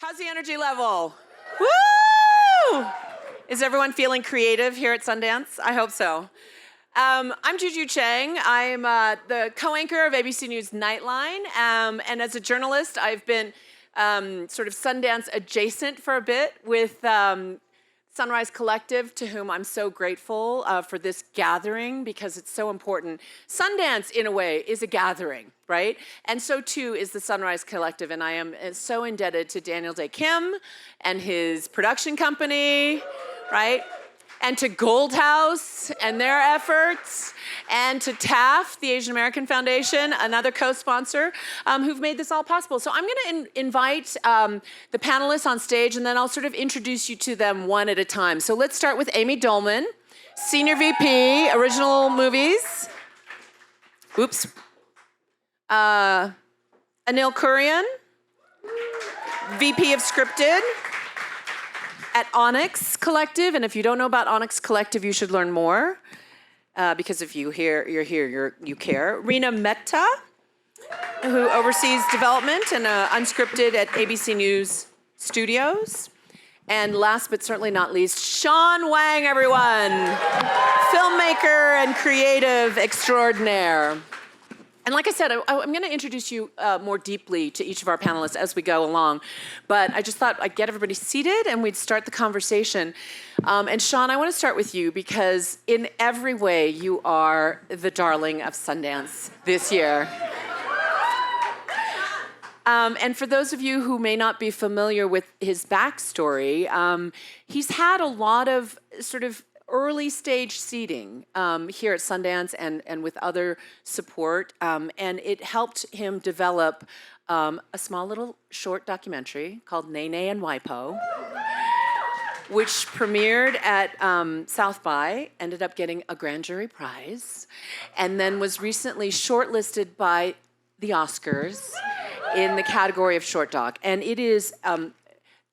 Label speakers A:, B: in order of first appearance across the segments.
A: How's the energy level? Woo! Is everyone feeling creative here at Sundance? I hope so. I'm Juju Chang. I'm the co-anchor of ABC News Nightline. And as a journalist, I've been sort of Sundance adjacent for a bit with Onyx Collective, to whom I'm so grateful for this gathering because it's so important. Sundance, in a way, is a gathering, right? And so too is the Onyx Collective, and I am so indebted to Daniel Day Kim and his production company, right? And to Gold House and their efforts, and to TAF, the Asian American Foundation, another co-sponsor, who've made this all possible. So I'm gonna invite the panelists on stage, and then I'll sort of introduce you to them one at a time. So let's start with Amee Dolleman, Senior VP, Original Movies. Oops. Anil Kurian, VP of Scripted at Onyx Collective, and if you don't know about Onyx Collective, you should learn more, because if you're here, you care. Reena Mehta, who oversees development and unscripted at ABC News Studios. And last but certainly not least, Sean Wang, everyone. Filmmaker and creative extraordinaire. And like I said, I'm going to introduce you more deeply to each of our panelists as we go along. But I just thought I'd get everybody seated and we'd start the conversation. And Sean, I want to start with you because in every way you are the darling of Sundance this year. And for those of you who may not be familiar with his backstory, he's had a lot of sort of early stage seeding here at Sundance and with other support, and it helped him develop a small little short documentary called Nene and Waipo, which premiered at South by, ended up getting a grand jury prize, and then was recently shortlisted by the Oscars in the category of short doc. And it is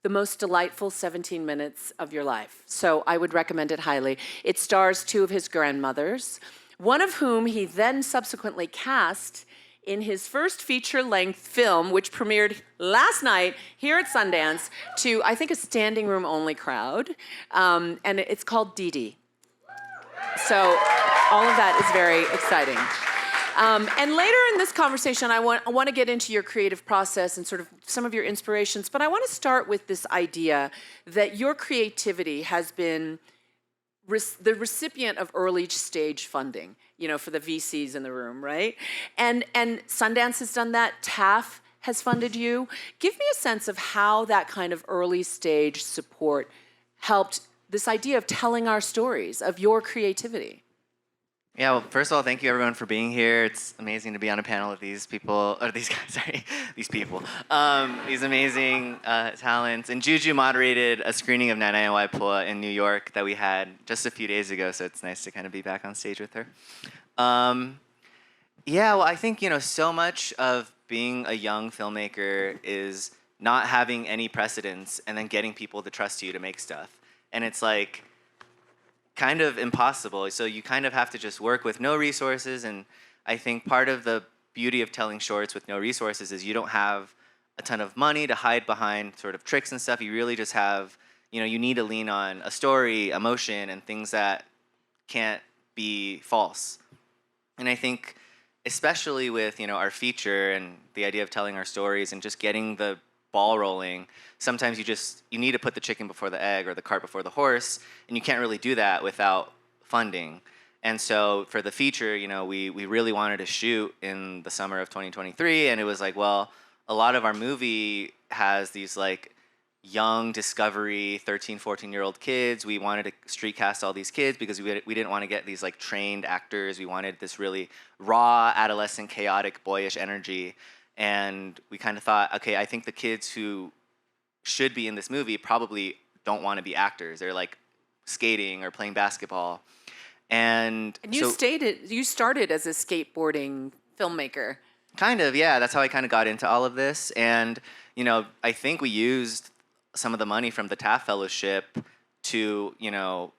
A: the most delightful 17 minutes of your life. So I would recommend it highly. It stars two of his grandmothers, one of whom he then subsequently cast in his first feature-length film, which premiered last night here at Sundance to, I think, a standing room only crowd. And it's called Didi. So all of that is very exciting. And later in this conversation, I want to get into your creative process and sort of some of your inspirations, but I want to start with this idea that your creativity has been the recipient of early stage funding, you know, for the VCs in the room, right? And Sundance has done that, TAF has funded you. Give me a sense of how that kind of early stage support helped this idea of telling our stories, of your creativity.
B: Yeah, well, first of all, thank you everyone for being here. It's amazing to be on a panel with these people, or these guys, sorry, these people. These amazing talents. And Juju moderated a screening of Nana and Waipoa in New York that we had just a few days ago, so it's nice to kind of be back on stage with her. Yeah, well, I think, you know, so much of being a young filmmaker is not having any precedence and then getting people to trust you to make stuff. And it's like, kind of impossible. So you kind of have to just work with no resources. And I think part of the beauty of telling shorts with no resources is you don't have a ton of money to hide behind sort of tricks and stuff. You really just have, you know, you need to lean on a story, emotion, and things that can't be false. And I think especially with, you know, our feature and the idea of telling our stories and just getting the ball rolling, sometimes you need to put the chicken before the egg or the cart before the horse, and you can't really do that without funding. And so for the feature, you know, we really wanted to shoot in the summer of 2023, and it was like, well, a lot of our movie has these like young discovery 13, 14-year-old kids. We wanted to street cast all these kids because we didn't want to get these like trained actors. We wanted this really raw, adolescent, chaotic, boyish energy. And we kind of thought, okay, I think the kids who should be in this movie probably don't want to be actors. They're like skating or playing basketball. And
A: you started as a skateboarding filmmaker.
B: Kind of, yeah. That's how I kind of got into all of this. And, you know, I think we used some of the money from the TAF Fellowship to, you know,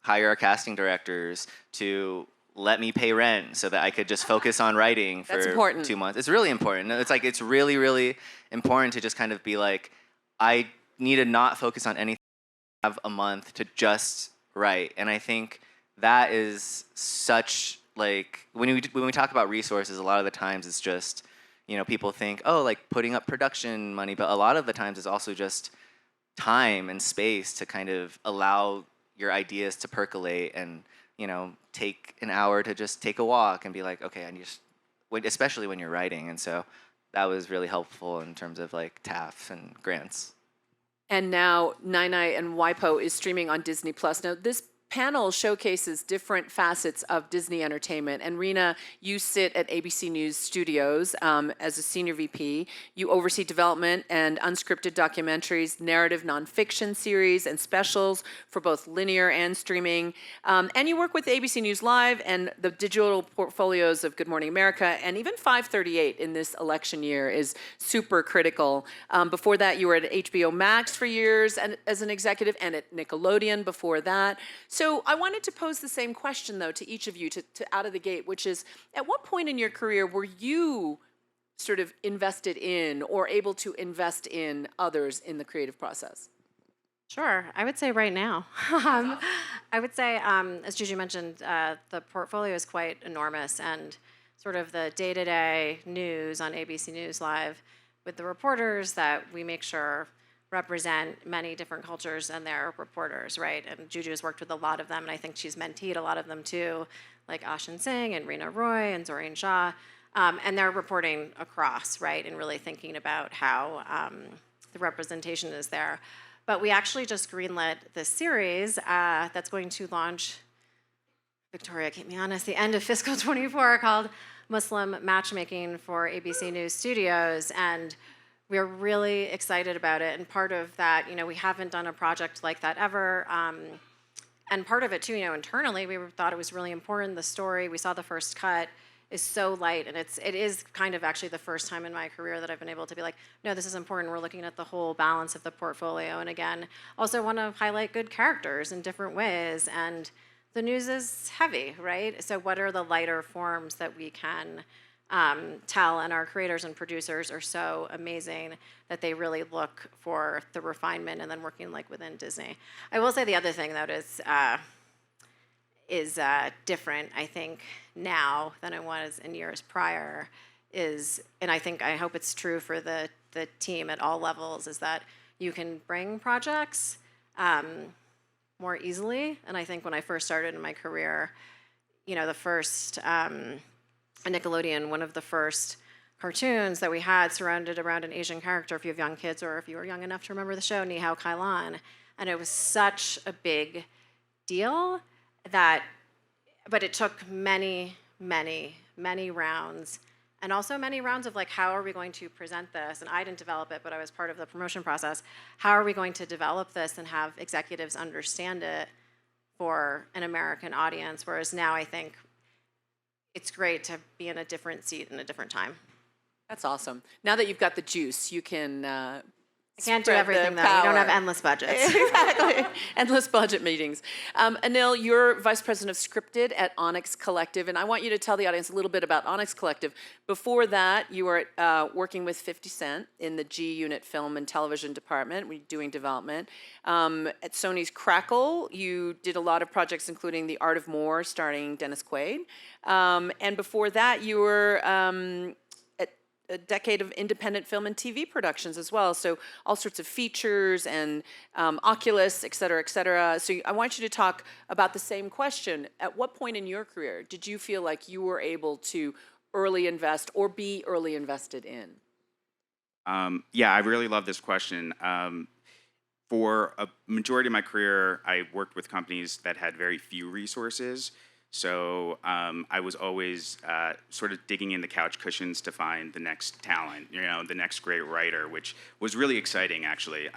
B: hire our casting directors, to let me pay rent so that I could just focus on writing for 2 months. It's really important. It's like, it's really, really important to just kind of be like, I need to not focus on anything, have a month to just write. And I think that is such like when we talk about resources, a lot of the times it's just, people think, oh, like putting up production money, but a lot of the times it's also just time and space to kind of allow your ideas to percolate and, take an hour to just take a walk and be like, okay, especially when you're writing. And so that was really helpful in terms of like TAFs and grants.
A: And now Nine and WIPO is streaming on Disney Plus. Now, this panel showcases different facets of Disney entertainment. And Reena, you sit at ABC News Studios as a senior VP. You oversee development and unscripted documentaries, narrative nonfiction series, and specials for both linear and streaming. And you work with ABC News Live and the digital portfolios of Good Morning America, and even 538 in this election year is super critical. Before that, you were at HBO Max for years and as an executive, and at Nickelodeon before that. So I wanted to pose the same question, though, to each of you to out of the gate, which is, at what point in your career were you sort of invested in or able to invest in others in the creative process?
C: Sure. I would say right now. I would say, as Juju mentioned, the portfolio is quite enormous, and sort of the day-to-day news on ABC News Live with the reporters that we make sure represent many different cultures and their reporters, right? And Juju has worked with a lot of them, and I think she's mentored a lot of them too, like Ashin Singh and Reena Roy and Zohreen Shah. And they're reporting across, right, and really thinking about how the representation is there. But we actually just greenlit this series that's going to launch, Victoria, keep me honest, the end of fiscal 24, called Muslim Matchmaking for ABC News Studios. And we're really excited about it. And part of that, we haven't done a project like that ever. And part of it too, internally, we thought it was really important. The story, we saw the first cut, is so light, and it is kind of actually the first time in my career that I've been able to be like, no, this is important. We're looking at the whole balance of the portfolio, and again, also want to highlight good characters in different ways. And the news is heavy, right? So what are the lighter forms that we can tell? And our creators and producers are so amazing that they really look for the refinement and then working like within Disney. I will say the other thing that is different, I think, now than it was in years prior is, and I hope it's true for the team at all levels, is that you can bring projects more easily. And I think when I first started in my career, the first Nickelodeon, one of the first cartoons that we had surrounded around an Asian character, if you have young kids or if you were young enough to remember the show, Ni Hao Kai Lan. And it was such a big deal but it took many, many, many rounds, and also many rounds of like, how are we going to present this? And I didn't develop it, but I was part of the promotion process. How are we going to develop this and have executives understand it for an American audience? Whereas now I think it's great to be in a different seat in a different time.
A: That's awesome. Now that you've got the juice, you can
C: I can't do everything, though. We don't have endless budgets.
A: Exactly. Endless budget meetings. Anil, you're Vice President of Scripted at Onyx Collective, and I want you to tell the audience a little bit about Onyx Collective. Before that, you were working with 50 Cent in the G Unit Film and Television Department, doing development. At Sony's Crackle, you did a lot of projects, including The Art of More, starring Dennis Quaid. And before that, you were a decade of independent film and TV productions as well. So all sorts of features and Oculus, et cetera, et cetera. So I want you to talk about the same question. At what point in your career did you feel like you were able to early invest or be early invested in?
D: Yeah, I really love this question. For a majority of my career, I worked with companies that had very few resources. So I was always sort of digging in the couch cushions to find the next talent, the next great writer, which was really exciting, actually.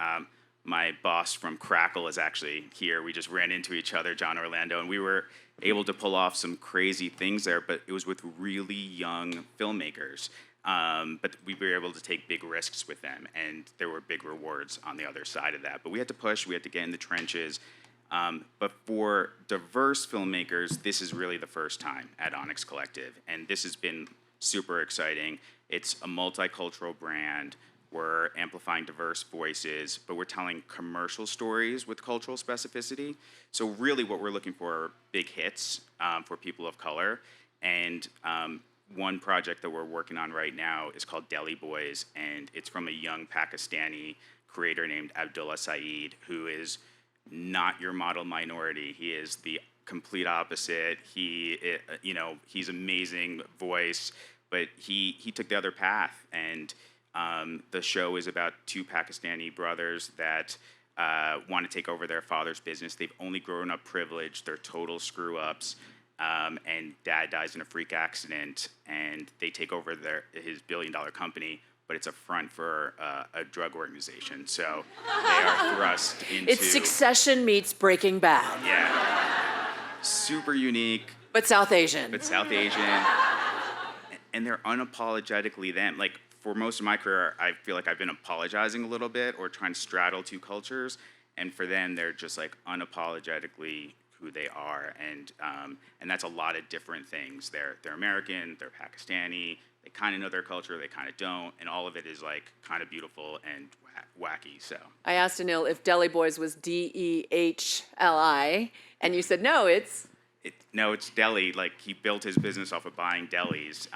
D: My boss from Crackle is actually here. We just ran into each other, John Orlando, and we were able to pull off some crazy things there, but it was with really young filmmakers. But we were able to take big risks with them, and there were big rewards on the other side of that. But we had to push, we had to get in the trenches. But for diverse filmmakers, this is really the first time at Onyx Collective, and this has been super exciting. It's a multicultural brand. we're amplifying diverse voices, but we're telling commercial stories with cultural specificity. So really what we're looking for are big hits for people of color. And one project that we're working on right now is called Delhi Boys, and it's from a young Pakistani creator named Abdullah Saeed, who is not your model minority. He is the complete opposite. He's amazing voice, but he took the other path. And the show is about two Pakistani brothers that want to take over their father's business. They've only grown up privileged. They're total screw-ups. And dad dies in a freak accident, and they take over his billion-dollar company, but it's a front for a drug organization. So they are thrust into...
A: It's Succession meets Breaking Bad.
D: Yeah. Super unique.
A: But South Asian.
D: And they're unapologetically them. Like, for most of my career, I feel like I've been apologizing a little bit or trying to straddle two cultures. And for them, they're just like unapologetically who they are. And that's a lot of different things. They're American, they're Pakistani, they kind of know their culture, they kind of don't. And all of it is like kind of beautiful and wacky, so.
A: I asked Anil if Delhi Boys was Dehli, and you said, no, it's...
D: No, it's Delhi. Like, he built his business off of buying delis.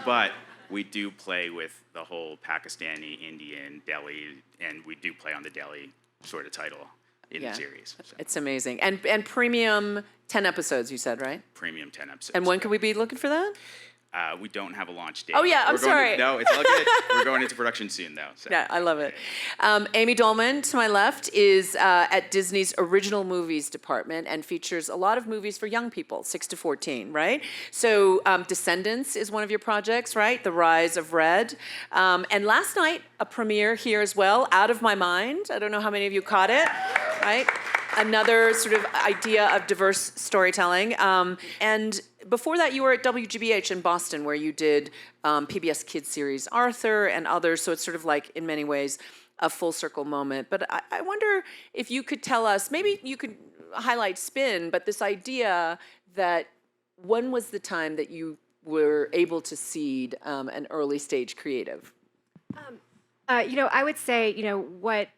D: But we do play with the whole Pakistani, Indian, Delhi, and we do play on the Delhi sort of title in the series. So.
A: It's amazing. And premium 10 episodes, you said, right?
D: Premium 10 episodes.
A: And when can we be looking for that?
D: We don't have a launch date.
A: Oh, yeah, I'm sorry.
D: No, it's all good. We're going into production soon, though. So.
A: Yeah, I love it. Amee Dolleman, to my left, is at Disney's Original Movies department and features a lot of movies for young people, 6 to 14, right? So Descendants is one of your projects, right? The Rise of Red. And last night, a premiere here as well, Out of My Mind. I don't know how many of you caught it, right? Another sort of idea of diverse storytelling. And before that, you were at WGBH in Boston, where you did PBS Kids series Arthur and others. So it's sort of like, in many ways, a full circle moment. But I wonder if you could tell us, maybe you could highlight Spin, but this idea that when was the time that you were able to seed an early stage creative?
E: I would say, what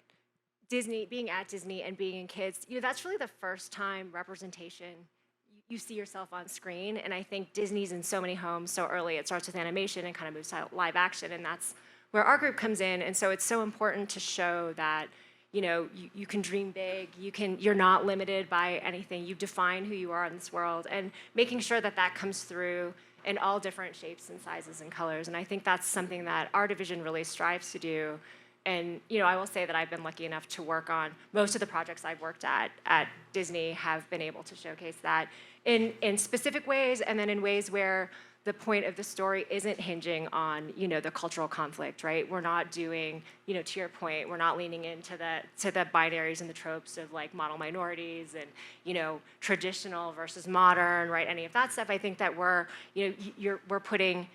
E: Disney, being at Disney and being in kids, that's really the first time representation you see yourself on screen. And I think Disney's in so many homes so early. It starts with animation and kind of moves to live action, and that's where our group comes in. And so it's so important to show that you can dream big. You're not limited by anything. You define who you are in this world, and making sure that that comes through in all different shapes and sizes and colors. And I think that's something that our division really strives to do. And I will say that I've been lucky enough to work on most of the projects I've worked at Disney have been able to showcase that in specific ways, and then in ways where the point of the story isn't hinging on the cultural conflict, right? We're not doing, to your point, we're not leaning into the binaries and the tropes of like model minorities and traditional versus modern, right? Any of that stuff. I think that we're putting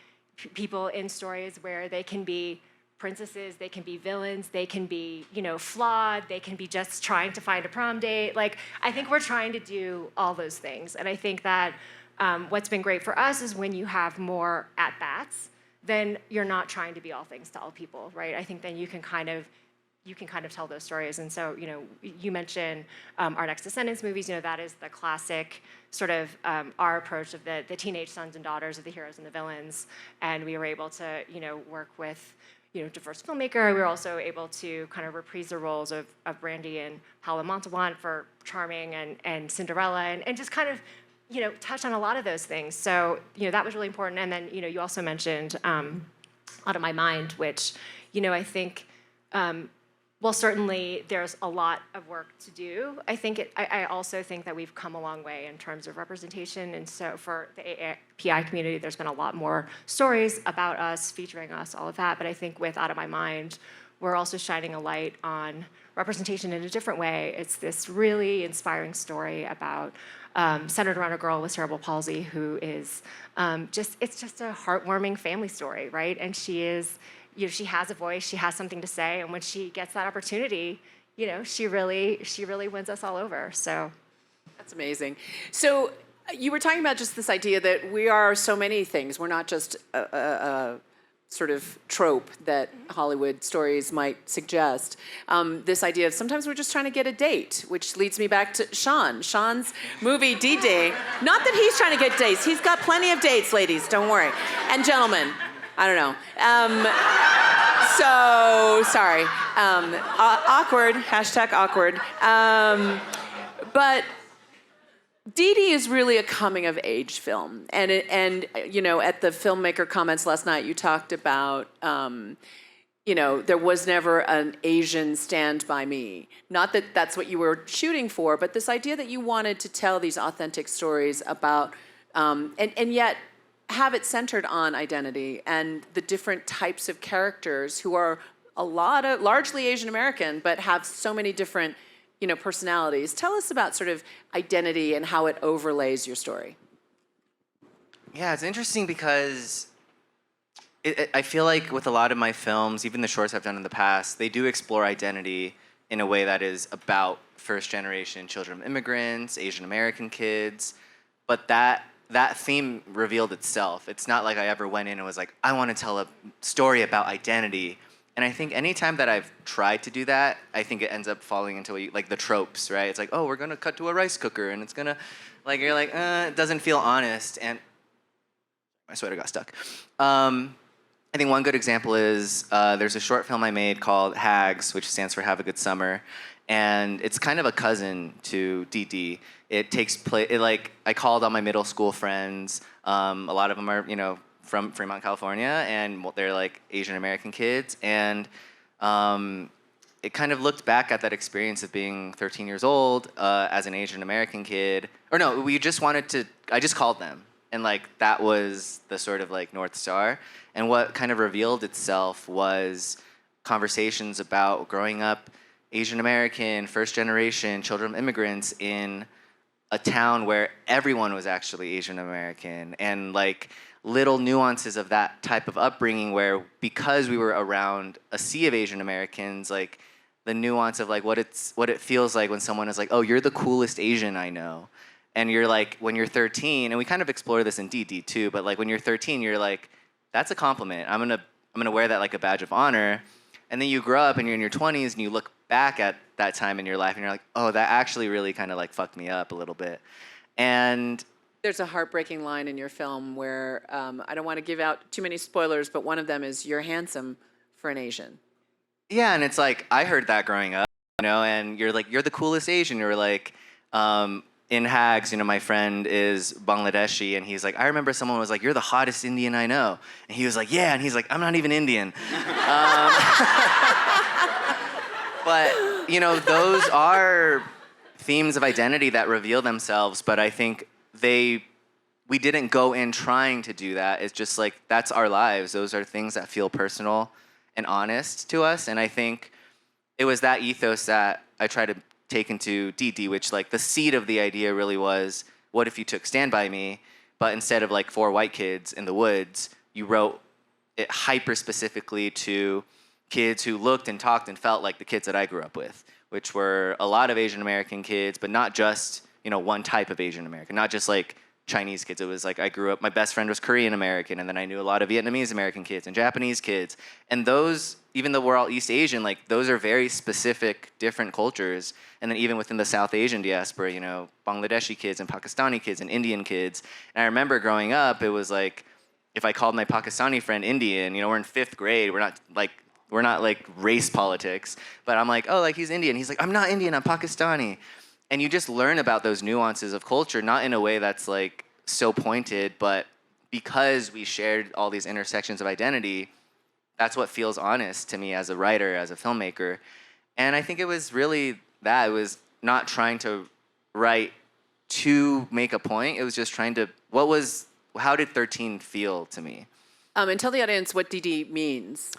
E: people in stories where they can be princesses, they can be villains, they can be, flawed, they can be just trying to find a prom date. Like, I think we're trying to do all those things. And I think that what's been great for us is when you have more at-bats, then you're not trying to be all things to all people, right? I think then you can kind of tell those stories. And so, you mentioned our next Descendants movies, that is the classic sort of our approach of the teenage sons and daughters of the heroes and the villains. And we were able to, work with diverse filmmaker. We were also able to kind of reprise the roles of Brandy and Paula Montalban for Charming and Cinderella, and just kind of, touch on a lot of those things. So, that was really important. And then, you also mentioned Out of My Mind, which, I think, well, certainly there's a lot of work to do. I also think that we've come a long way in terms of representation. And so for the PI community, there's been a lot more stories about us, featuring us, all of that. But I think with Out of My Mind, we're also shining a light on representation in a different way. It's this really inspiring story about centered around a girl with cerebral palsy who is it's just a heartwarming family story, right? And she is, she has a voice, she has something to say, and when she gets that opportunity, she really wins us all over. So
A: that's amazing. So you were talking about just this idea that we are so many things. We're not just a sort of trope that Hollywood stories might suggest. This idea of sometimes we're just trying to get a date, which leads me back to Sean. Sean's movie Didi. Not that he's trying to get dates. He's got plenty of dates, ladies. Don't worry. And gentlemen. I don't know. So sorry. Awkward. Hashtag awkward. But Didi is really a coming-of-age film, and you know, at the filmmaker comments last night, you talked about, you know, there was never an Asian Stand By Me. Not that that's what you were shooting for, but this idea that you wanted to tell these authentic stories about, and yet have it centered on identity and the different types of characters who are largely Asian American, but have so many different, you know, personalities. Tell us about sort of identity and how it overlays your story.
B: Yeah, it's interesting because I feel like with a lot of my films, even the shorts I've done in the past, they do explore identity in a way that is about first-generation children of immigrants, Asian American kids, but that theme revealed itself. It's not like I ever went in and was like, I want to tell a story about identity. And I think anytime that I've tried to do that, I think it ends up falling into like the tropes, right? It's like, oh, we're gonna cut to a rice cooker, and it's gonna, like, you're like, it doesn't feel honest, and my sweater got stuck. I think one good example is there's a short film I made called Hags, which stands for Have a Good Summer, and it's kind of a cousin to Didi. It takes place, I called all my middle school friends. A lot of them are, you know, from Fremont, California, and they're like Asian American kids, and it kind of looked back at that experience of being 13 years old as an Asian American kid. Or no, I just called them, and like that was the sort of like North Star. And what kind of revealed itself was conversations about growing up Asian American, first generation, children of immigrants in a town where everyone was actually Asian American, and like little nuances of that type of upbringing where, because we were around a sea of Asian Americans, like the nuance of like what it feels like when someone is like, oh, you're the coolest Asian I know. And you're like, when you're 13, and we kind of explore this in DD too, but like when you're 13, you're like, that's a compliment. I'm gonna wear that like a badge of honor. And then you grow up and you're in your 20s and you look back at that time in your life and you're like, oh, that actually really kind of like fucked me up a little bit. And
A: There's a heartbreaking line in your film where, I don't want to give out too many spoilers, but one of them is, you're handsome for an Asian.
B: yeah, and it's like, I heard that growing up, you know, and you're like, you're the coolest Asian. You're like, in Hags, you know, my friend is Bangladeshi, and he's like, I remember someone was like, you're the hottest Indian I know. And he was like, yeah, and he's like, I'm not even Indian. But, you know, those are themes of identity that reveal themselves, but I think we didn't go in trying to do that. It's just like, that's our lives. Those are things that feel personal and honest to us, and I think it was that ethos that I try to take into Didi, which like the seed of the idea really was, what if you took Stand By Me, but instead of like 4 white kids in the woods, you wrote it hyper specifically to kids who looked and talked and felt like the kids that I grew up with, which were a lot of Asian American kids, but not just, you know, one type of Asian American, not just like Chinese kids. It was like, I grew up, my best friend was Korean American, and then I knew a lot of Vietnamese American kids and Japanese kids. And those, even though we're all East Asian, like those are very specific, different cultures. And then even within the South Asian diaspora, you know, Bangladeshi kids and Pakistani kids and Indian kids. And I remember growing up, it was like, if I called my Pakistani friend Indian, you know, we're in 5th grade, we're not like race politics, but I'm like, oh, like he's Indian. He's like, I'm not Indian, I'm Pakistani. And you just learn about those nuances of culture, not in a way that's like so pointed, but because we shared all these intersections of identity, that's what feels honest to me as a writer, as a filmmaker. And I think it was really that. It was not trying to write to make a point. It was just trying to, how did 13 feel to me?
A: And tell the audience what Didi means.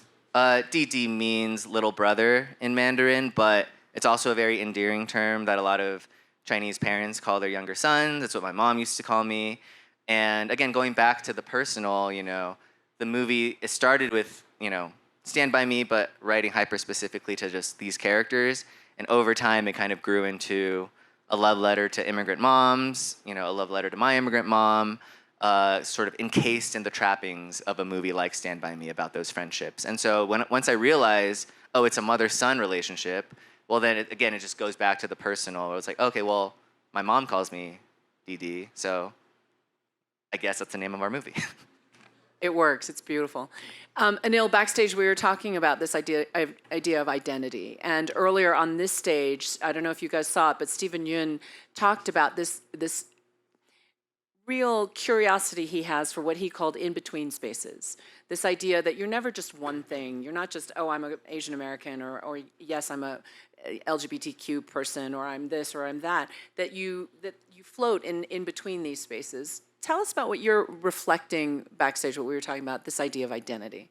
B: Didi means little brother in Mandarin, but it's also a very endearing term that a lot of Chinese parents call their younger sons. That's what my mom used to call me. And again, going back to the personal, you know, the movie, it started with, you know, Stand By Me, but writing hyper specifically to just these characters. And over time, it kind of grew into a love letter to immigrant moms, you know, a love letter to my immigrant mom, sort of encased in the trappings of a movie like Stand By Me about those friendships. And so once I realized, oh, it's a mother-son relationship, well, then it just goes back to the personal. It's like, okay, well, my mom calls me Didi, so I guess that's the name of our movie.
A: It works. It's beautiful. Anil, backstage, we were talking about this idea of identity. And earlier on this stage, I don't know if you guys saw it, but Stephen Yun talked about this real curiosity he has for what he called in-between spaces. This idea that you're never just one thing. You're not just, oh, I'm an Asian American, or yes, I'm a LGBTQ person, or I'm this, or I'm that. That you float in between these spaces. Tell us about what you're reflecting backstage, what we were talking about, this idea of identity.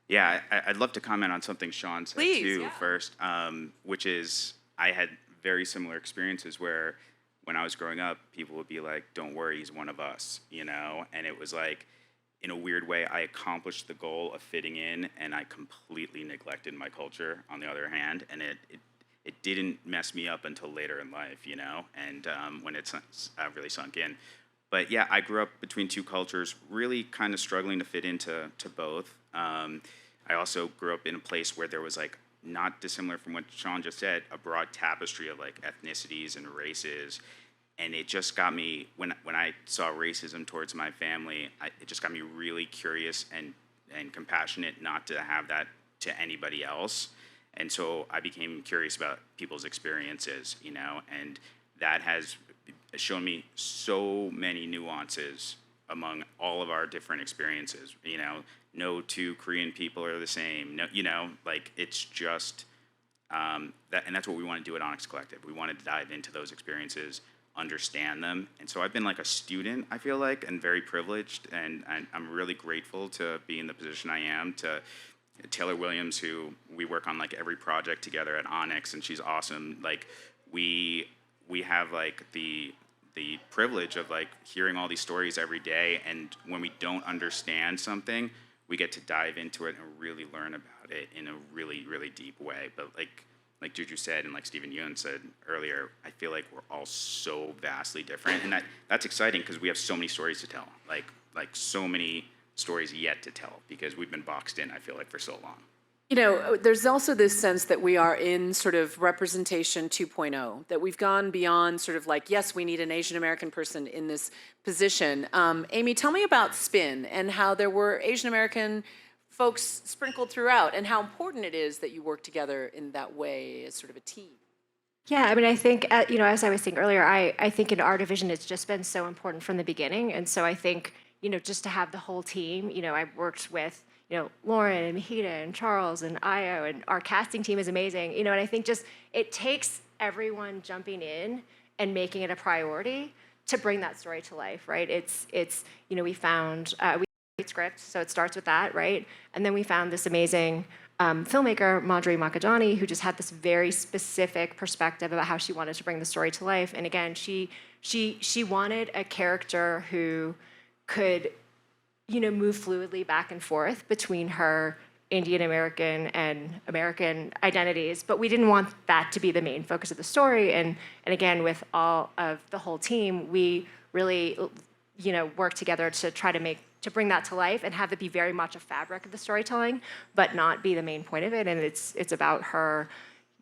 D: Yeah, I'd love to comment on something Sean said too
A: yeah.
D: first, which is I had very similar experiences where when I was growing up, people would be like, don't worry, he's one of us, you know? And it was like, in a weird way, I accomplished the goal of fitting in, and I completely neglected my culture, on the other hand, and it didn't mess me up until later in life, you know? And when it really sunk in. But yeah, I grew up between two cultures, really kind of struggling to fit into both. I also grew up in a place where there was like, not dissimilar from what Sean just said, a broad tapestry of like ethnicities and races. And it just got me, when I saw racism towards my family, it just got me really curious and compassionate not to have that to anybody else. And so I became curious about people's experiences, you know, and that has shown me so many nuances among all of our different experiences. You know, no two Korean people are the same. No, you know, like it's just that, and that's what we want to do at Onyx Collective. We want to dive into those experiences, understand them, and so I've been like a student, I feel like, and very privileged, and I'm really grateful to be in the position I am. To Taylor Williams, who we work on like every project together at Onyx, and she's awesome. Like we have like the privilege of like hearing all these stories every day, and when we don't understand something, we get to dive into it and really learn about it in a really, really deep way. But like Juju said, and like Stephen Yun said earlier, I feel like we're all so vastly different, and that's exciting because we have so many stories to tell, like so many stories yet to tell, because we've been boxed in, I feel like, for so long.
A: You know, there's also this sense that we are in sort of representation 2.0, that we've gone beyond sort of like, yes, we need an Asian American person in this position. Amy, tell me about Spin and how there were Asian American folks sprinkled throughout, and how important it is that you work together in that way as sort of a team.
E: Yeah, I mean, I think, you know, as I was saying earlier, I think in our division, it's just been so important from the beginning. And so I think, you know, just to have the whole team, you know, I've worked with, you know, Lauren and Mahita and Charles and Io, and our casting team is amazing, you know, and I think just it takes everyone jumping in and making it a priority to bring that story to life, right? It's you know, we found, we script, so it starts with that, right? And then we found this amazing filmmaker, Madhuri Makajani, who just had this very specific perspective about how she wanted to bring the story to life. And again, she wanted a character who could, you know, move fluidly back and forth between her Indian American and American identities, but we didn't want that to be the main focus of the story. And again, with all of the whole team, we really, you know, worked together to try to bring that to life and have it be very much a fabric of the storytelling, but not be the main point of it. And it's about her,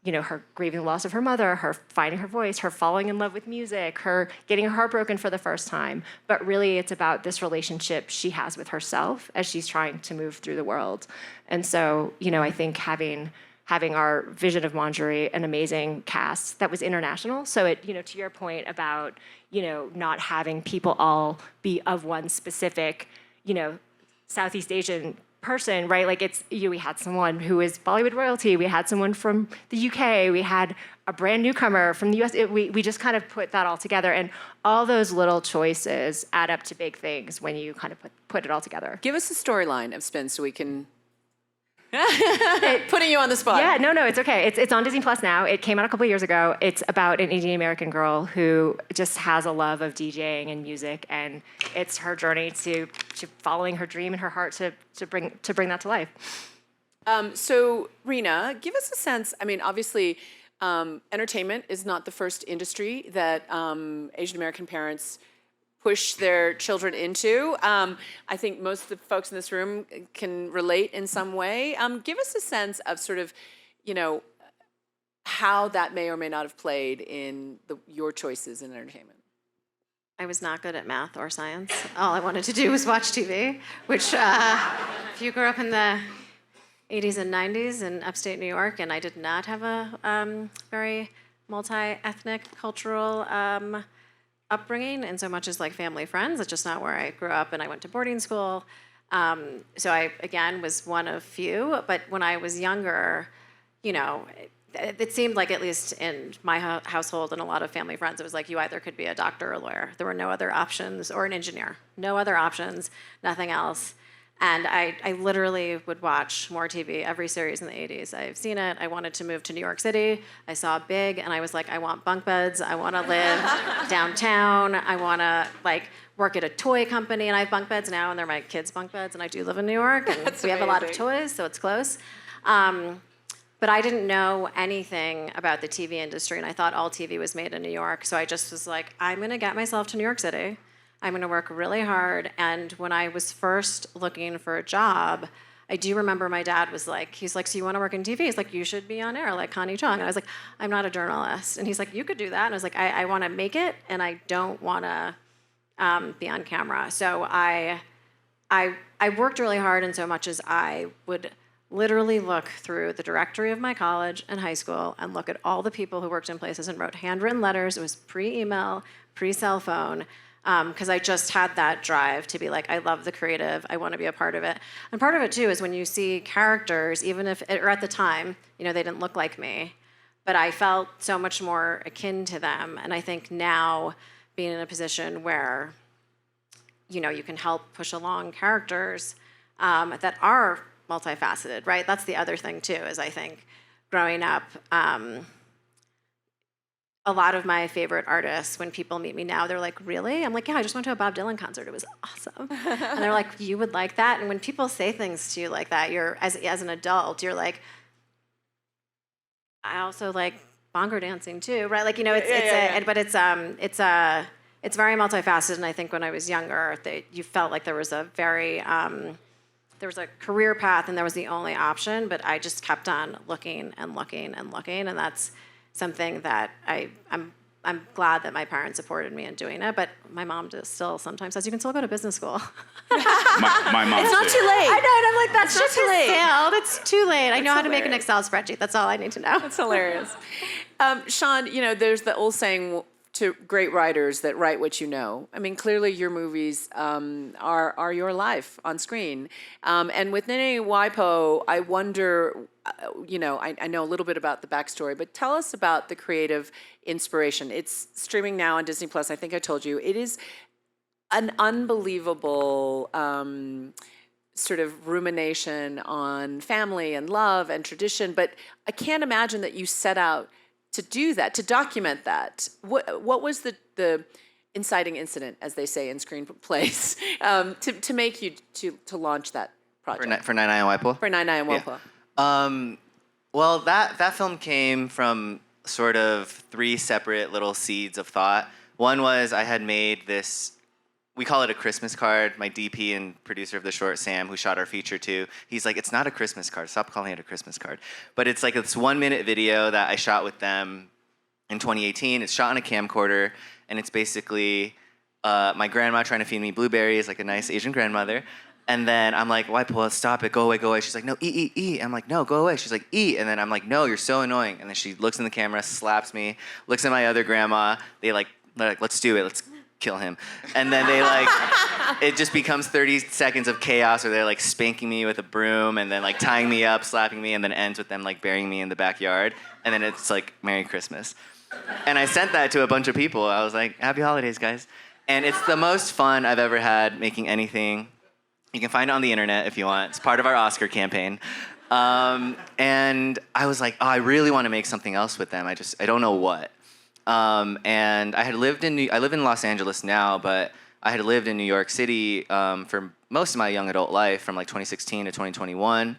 E: you know, her grieving the loss of her mother, her finding her voice, her falling in love with music, her getting heartbroken for the first time. But really, it's about this relationship she has with herself as she's trying to move through the world. And so, you know, I think having our vision of Manjari, an amazing cast that was international. So it, you know, to your point about, you know, not having people all be of one specific, you know, Southeast Asian person, right? Like it's, you know, we had someone who is Bollywood royalty, we had someone from the UK, we had a brand newcomer from the US. We just kind of put that all together, and all those little choices add up to big things when you kind of put it all together.
A: Give us a storyline of Spin so we can... Putting you on the spot.
E: Yeah, no, it's okay. It's on Disney Plus now. It came out a couple years ago. It's about an Indian American girl who just has a love of DJing and music, and it's her journey to following her dream and her heart to bring that to life.
A: So, Reena, give us a sense. I mean, obviously, entertainment is not the first industry that Asian American parents push their children into. I think most of the folks in this room can relate in some way. Give us a sense of sort of, how that may or may not have played in your choices in entertainment.
C: I was not good at math or science. All I wanted to do was watch TV, which if you grew up in the 80s and 90s in upstate New York, and I did not have a very multi-ethnic cultural upbringing in so much as like family friends. It's just not where I grew up, and I went to boarding school. So I, again, was one of few, but when I was younger, it seemed like, at least in my household and a lot of family friends, it was like you either could be a doctor or a lawyer. There were no other options, or an engineer. No other options, nothing else. And I literally would watch more TV, every series in the 80s. I've seen it. I wanted to move to New York City. I saw Big, and I was like, I want bunk beds. I want to live downtown. I want to work at a toy company. And I have bunk beds now, and they're my kids' bunk beds. And I do live in New York, and we have a lot of toys, so it's close. But I didn't know anything about the TV industry, and I thought all TV was made in New York. So I just was like, I'm going to get myself to New York City. I'm going to work really hard. And when I was first looking for a job, I do remember my dad was like, he's like, so you want to work in TV? He's like, you should be on air like Connie Chung. And I was like, I'm not a journalist. And he's like, you could do that. And I was like, I want to make it, and I don't want to be on camera. So I worked really hard, in so much as I would literally look through the directory of my college and high school and look at all the people who worked in places and wrote handwritten letters. It was pre-email, pre-cell phone. Because I just had that drive to be like, I love the creative, I want to be a part of it. And part of it, too, is when you see characters, even if, or at the time, they didn't look like me, but I felt so much more akin to them. And I think now, being in a position where, you can help push along characters that are multifaceted, right? That's the other thing, too, is I think growing up, a lot of my favorite artists, when people meet me now, they're like, really? I'm like, yeah, I just went to a Bob Dylan concert. It was awesome. And they're like, you would like that? And when people say things to you like that, you're, as an adult, you're like, I also like bongo dancing too, right? Like, but it's very multifaceted. And I think when I was younger, you felt like there was a very, there was a career path, and there was the only option, but I just kept on looking and looking and looking, and that's something that I'm glad that my parents supported me in doing it, but my mom just still sometimes says, you can still go to business school.
D: my mom
A: It's not
D: too.
A: too late.
C: I know, and I'm like, that's
A: It's
C: not
A: not too late.
C: Sailed. It's too late. I know how to make an
A: hilarious.
C: Excel spreadsheet. That's all I need to know.
A: That's hilarious. Sean, there's the old saying to great writers that write what you know. I mean, clearly your movies are your life on screen. And with Nene Waipo, I wonder, I know a little bit about the backstory, but tell us about the creative inspiration. It's streaming now on Disney Plus. I think I told you. It is an unbelievable sort of rumination on family and love and tradition, but I can't imagine that you set out to do that, to document that. What was the inciting incident, as they say in screenplays, to make you to launch that project?
B: For Nine Eye and Waipo?
A: For Nine Eye and Waipo.
B: Well, that film came from sort of three separate little seeds of thought. One was I had made this, we call it a Christmas card. My DP and producer of the short, Sam, who shot our feature too, he's like, it's not a Christmas card. Stop calling it a Christmas card. But it's like this 1-minute video that I shot with them in 2018. It's shot on a camcorder, and it's basically my grandma trying to feed me blueberries, like a nice Asian grandmother. And then I'm like, Waipo, stop it, go away, go away. She's like, no, E. I'm like, no, go away. She's like, E. And then I'm like, no, you're so annoying. And then she looks in the camera, slaps me, looks at my other grandma. They're like, let's do it. Let's kill him. And then they it just becomes 30 seconds of chaos where they're spanking me with a broom and then tying me up, slapping me, and then ends with them burying me in the backyard. And then it's Merry Christmas. And I sent that to a bunch of people. I was like, happy holidays, guys. And it's the most fun I've ever had making anything. You can find it on the internet if you want. It's part of our Oscar campaign. And I was like, I really want to make something else with them. I don't know what. And I live in Los Angeles now, but I had lived in New York City for most of my young adult life, from 2016 to 2021.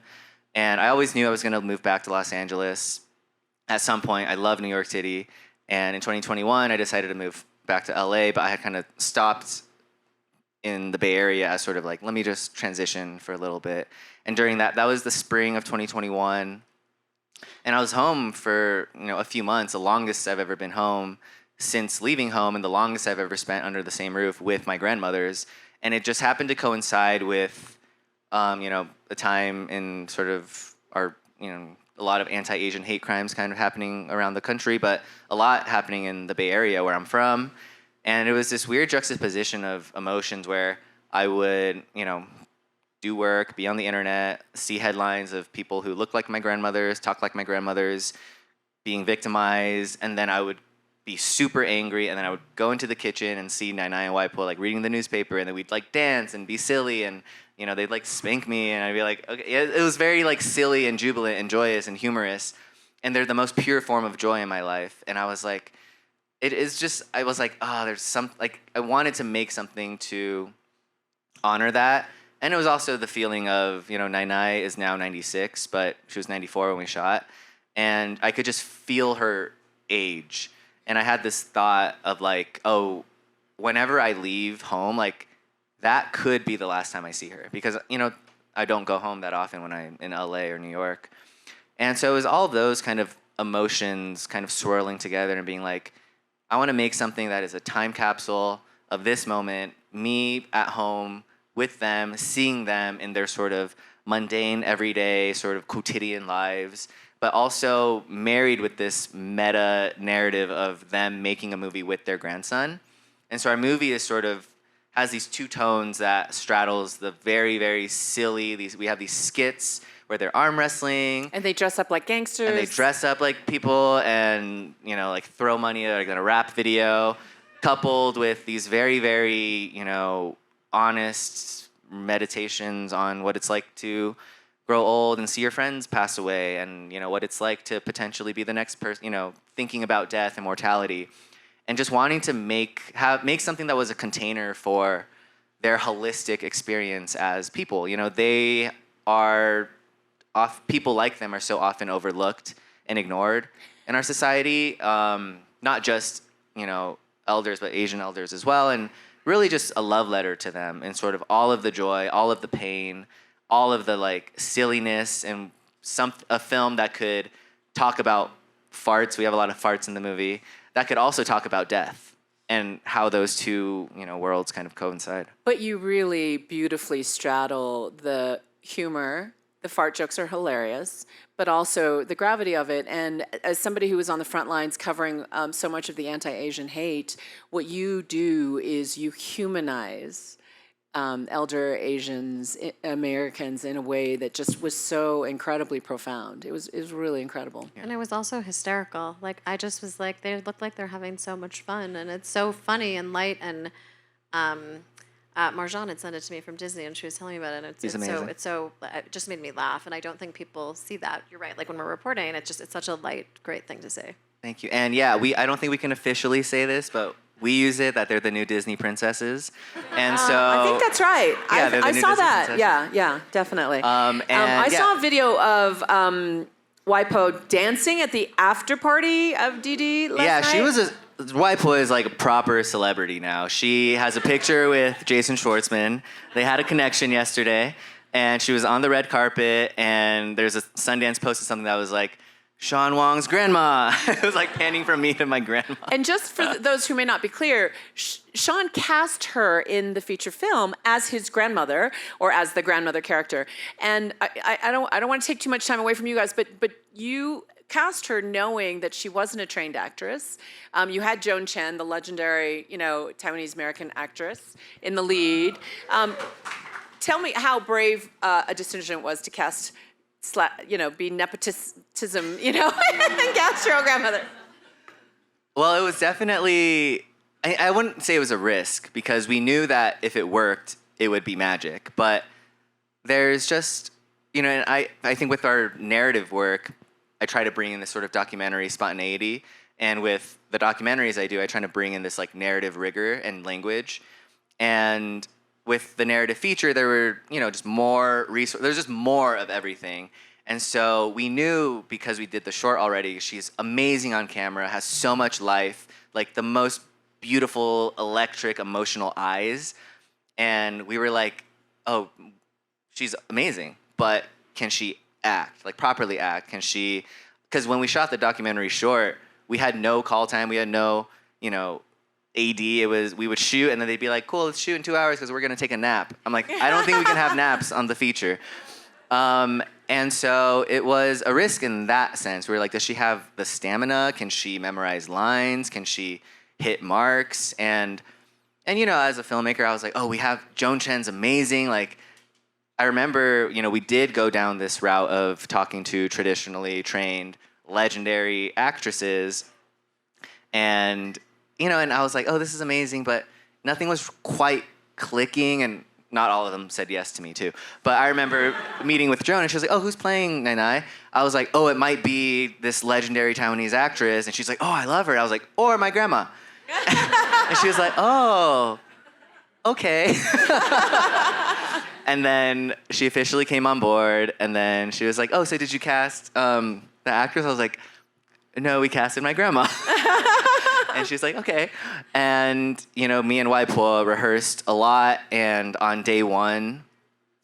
B: And I always knew I was going to move back to Los Angeles at some point. I love New York City. And in 2021, I decided to move back to LA, but I had kind of stopped in the Bay Area as sort of like, let me just transition for a little bit. And during that was the spring of 2021. And I was home for, a few months, the longest I've ever been home since leaving home, and the longest I've ever spent under the same roof with my grandmothers. And it just happened to coincide with, a time in sort of our, a lot of anti-Asian hate crimes kind of happening around the country, but a lot happening in the Bay Area where I'm from. And it was this weird juxtaposition of emotions where I would, do work, be on the internet, see headlines of people who look like my grandmothers, talk like my grandmothers, being victimized, and then I would be super angry, and then I would go into the kitchen and see Nai and Waipo like reading the newspaper, and then we'd like dance and be silly, and they'd like spank me, and I'd be like, okay, it was very like silly and jubilant and joyous and humorous, and they're the most pure form of joy in my life, and I was like, there's some, like, I wanted to make something to honor that. And it was also the feeling of, Nai is now 96, but she was 94 when we shot. And I could just feel her age. And I had this thought of like, oh, whenever I leave home, like, that could be the last time I see her. Because, I don't go home that often when I'm in LA or New York. And so it was all of those kind of emotions kind of swirling together and being like, I want to make something that is a time capsule of this moment, me at home, with them, seeing them in their sort of mundane, everyday, sort of quotidian lives, but also married with this meta narrative of them making a movie with their grandson. And so our movie is sort of has these two tones that straddles the very, very silly. We have these skits where they're arm wrestling.
A: And they dress up like gangsters.
B: And they dress up like people and, like throw money at like a rap video, coupled with these very, very, honest meditations on what it's like to grow old and see your friends pass away, and what it's like to potentially be the next person, thinking about death and mortality, and just wanting to make something that was a container for their holistic experience as people. They are people like them are so often overlooked and ignored in our society, not just elders, but Asian elders as well, and really just a love letter to them, and sort of all of the joy, all of the pain, all of the like silliness, and a film that could talk about farts. We have a lot of farts in the movie that could also talk about death and how those two worlds kind of coincide.
A: But you really beautifully straddle the humor. The fart jokes are hilarious, but also the gravity of it. And as somebody who was on the front lines covering so much of the anti-Asian hate, what you do is you humanize elder Asians, Americans, in a way that just was so incredibly profound. It was really incredible.
C: And it was also hysterical. Like, I just was like, they look like they're having so much fun, and it's so funny and light. And Marjan had sent it to me from Disney, and she was telling me about it. And it just made me laugh, and I don't think people see that. You're right. Like when we're reporting, it's such a light, great thing to say.
B: Thank you. And yeah, I don't think we can officially say this, but we use it that they're the new Disney princesses, and so
A: I think that's right.
B: Yeah,
A: I saw that. Yeah, definitely. I saw a video of Waipo dancing at the after party of Didi last night.
B: She was Waipo is like a proper celebrity now. She has a picture with Jason Schwartzman. They had a connection yesterday, and she was on the red carpet, and there's a Sundance posted something that was like, Sean Wang's grandma. It was like panning from me to my grandma.
A: And just for those who may not be clear, Sean cast her in the feature film as his grandmother, or as the grandmother character. And I don't want to take too much time away from you guys, but you cast her knowing that she wasn't a trained actress. You had Joan Chen, the legendary, Taiwanese American actress, in the lead. Tell me how brave a decision it was to cast, be nepotism, and cast your own grandmother.
B: Well, it was definitely, I wouldn't say it was a risk, because we knew that if it worked, it would be magic. But there's just, and I think with our narrative work, I try to bring in this sort of documentary spontaneity. And with the documentaries I do, I try to bring in this like narrative rigor and language. And with the narrative feature, there were, just more resources. There's just more of everything. And so we knew, because we did the short already, she's amazing on camera, has so much life, like the most beautiful, electric, emotional eyes. and we were like, oh, she's amazing, but can she act, like properly act? Can she, because when we shot the documentary short, we had no call time, we had no, AD. It was, we would shoot and then they'd be like, cool, let's shoot in 2 hours because we're gonna take a nap. I'm like, I don't think we can have naps on the feature. And so it was a risk in that sense. We were like, does she have the stamina? Can she memorize lines? Can she hit marks? And as a filmmaker, I was like, oh, we have Joan Chen's amazing. Like, I remember, we did go down this route of talking to traditionally trained, legendary actresses, and and I was like, oh, this is amazing, but nothing was quite clicking, and not all of them said yes to me too. But I remember meeting with Joan, and she was like, oh, who's playing Nai Nai? I was like, oh, it might be this legendary Taiwanese actress, and she's like, oh, I love her. I was like, or my grandma. And she was like, oh, okay. And then she officially came on board, and then she was like, oh, so did you cast the actress? I was like, no, we casted my grandma. And she was like, okay. And, me and Waipo rehearsed a lot, and on day one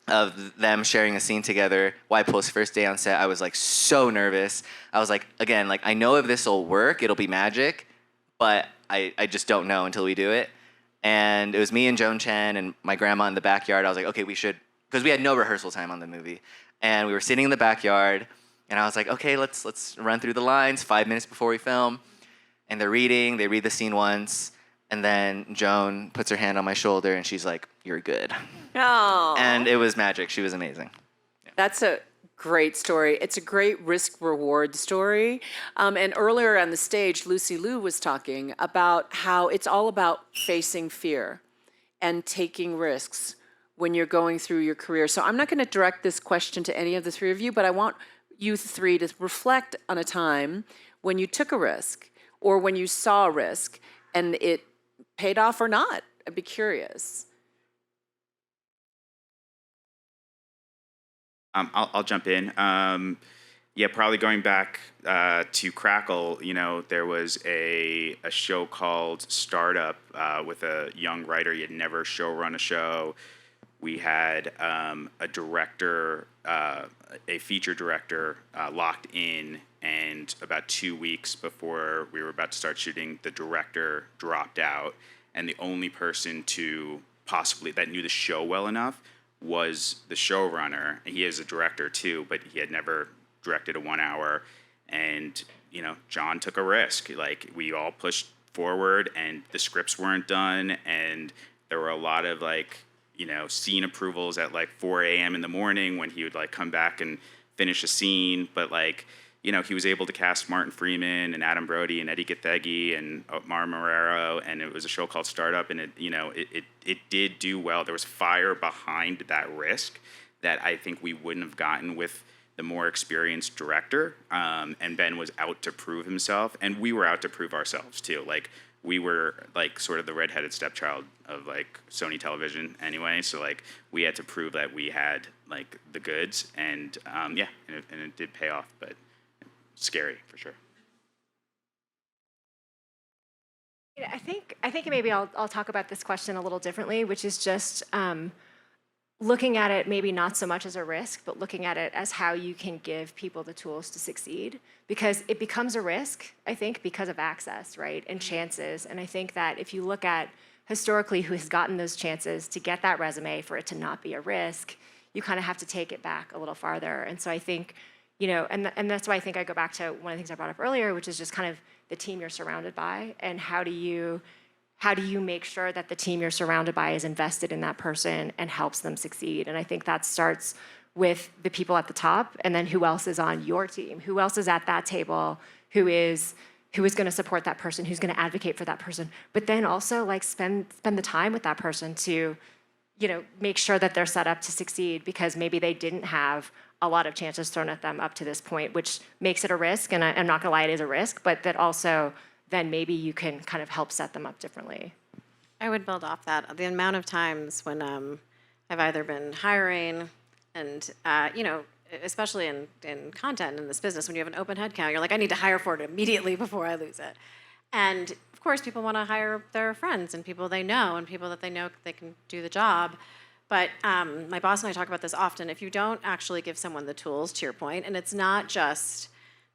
B: of them sharing a scene together, Waipo's first day on set, I was like so nervous. I was like, again, like I know if this will work, it'll be magic, but I just don't know until we do it. And it was me and Joan Chen and my grandma in the backyard. I was like, okay, we should, because we had no rehearsal time on the movie. And we were sitting in the backyard, and I was like, okay, let's run through the lines 5 minutes before we film. And they read the scene once, and then Joan puts her hand on my shoulder, and she's like, you're good.
A: Oh.
B: And it was magic. She was amazing.
A: That's a great story. It's a great risk-reward story. And earlier on the stage, Lucy Liu was talking about how it's all about facing fear and taking risks when you're going through your career. So I'm not going to direct this question to any of the three of you, but I want you three to reflect on a time when you took a risk or when you saw a risk and it paid off or not. I'd be curious.
D: I'll jump in. Probably going back to Crackle, there was a show called Startup with a young writer. He had never showrun a show. We had a director, a feature director locked in, and about 2 weeks before we were about to start shooting, the director dropped out, and the only person that knew the show well enough was the showrunner. He is a director too, but he had never directed a 1 hour. And, John took a risk. Like, we all pushed forward, and the scripts weren't done, and there were a lot of scene approvals at 4 a.m. in the morning when he would come back and finish a scene. But he was able to cast Martin Freeman and Adam Brody and Eddie Gathegi and Omar Marrero, and it was a show called Startup, and it did do well. There was fire behind that risk that I think we wouldn't have gotten with the more experienced director. And Ben was out to prove himself, and we were out to prove ourselves too. We were sort of the redheaded stepchild of Sony Television anyway, so we had to prove that we had the goods, and and it did pay off, but scary for sure.
E: I think maybe I'll talk about this question a little differently, which is just looking at it maybe not so much as a risk, but looking at it as how you can give people the tools to succeed, because it becomes a risk, I think, because of access, right, and chances. And I think that if you look at historically who has gotten those chances to get that resume for it to not be a risk, you kind of have to take it back a little farther. And so I think, and that's why I think I go back to one of the things I brought up earlier, which is just kind of the team you're surrounded by, and how do you make sure that the team you're surrounded by is invested in that person and helps them succeed. And I think that starts with the people at the top, and then who else is on your team, who else is at that table, who is going to support that person, who's going to advocate for that person, but then also spend the time with that person to make sure that they're set up to succeed, because maybe they didn't have a lot of chances thrown at them up to this point, which makes it a risk. And I'm not gonna lie, it is a risk, but that also then maybe you can kind of help set them up differently.
C: I would build off that. The amount of times when I've either been hiring and, especially in content in this business, when you have an open headcount, you're like, I need to hire for it immediately before I lose it. And of course, people want to hire their friends and people they know and people that they know they can do the job. But my boss and I talk about this often. If you don't actually give someone the tools, to your point, and it's not just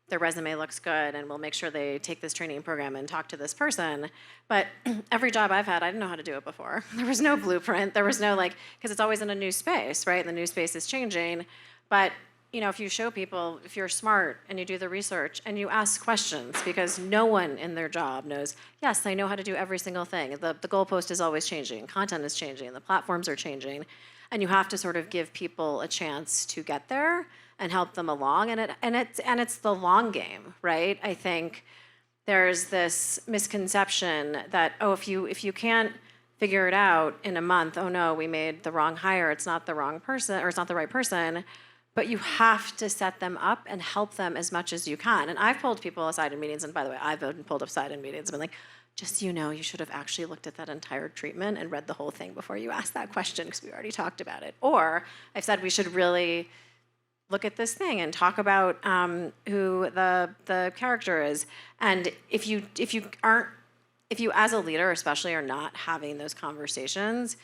C: their resume looks good and we'll make sure they take this training program and talk to this person. But every job I've had, I didn't know how to do it before. There was no blueprint. There was no because it's always in a new space, right? And the new space is changing. But if you show people, if you're smart and you do the research and you ask questions, because no one in their job knows, yes, I know how to do every single thing. The goalpost is always changing. Content is changing. The platforms are changing. And you have to sort of give people a chance to get there and help them along, and it's the long game, right? I think there's this misconception that if you can't figure it out in a month, oh no, we made the wrong hire, it's not the wrong person, or it's not the right person. But you have to set them up and help them as much as you can. And I've pulled people aside in meetings, and by the way, I've been pulled aside in meetings and been like, just so you know, you should have actually looked at that entire treatment and read the whole thing before you asked that question, because we already talked about it. Or I've said we should really look at this thing and talk about who the character is. And if you as a leader especially are not having those conversations,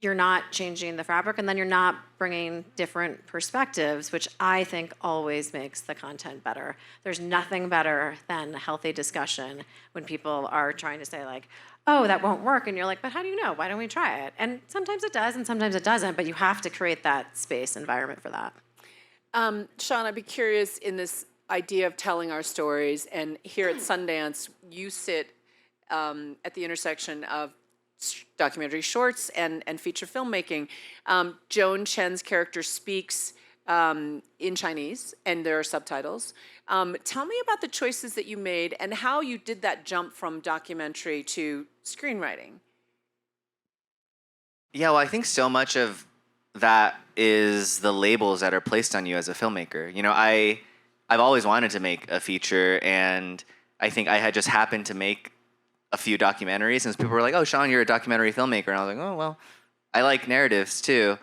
C: you're not changing the fabric, and then you're not bringing different perspectives, which I think always makes the content better. There's nothing better than a healthy discussion when people are trying to say oh, that won't work, and you're like, but how do you know? Why don't we try it? And sometimes it does, and sometimes it doesn't, but you have to create that space environment for that.
A: Sean, I'd be curious in this idea of telling our stories, and here at Sundance, you sit at the intersection of documentary shorts and feature filmmaking. Joan Chen's character speaks in Chinese, and there are subtitles. Tell me about the choices that you made and how you did that jump from documentary to screenwriting.
B: Yeah, well, I think so much of that is the labels that are placed on you as a filmmaker. I've always wanted to make a feature, and I think I had just happened to make a few documentaries, and people were like, oh, Sean, you're a documentary filmmaker. And I was like, oh, well, I like narratives too.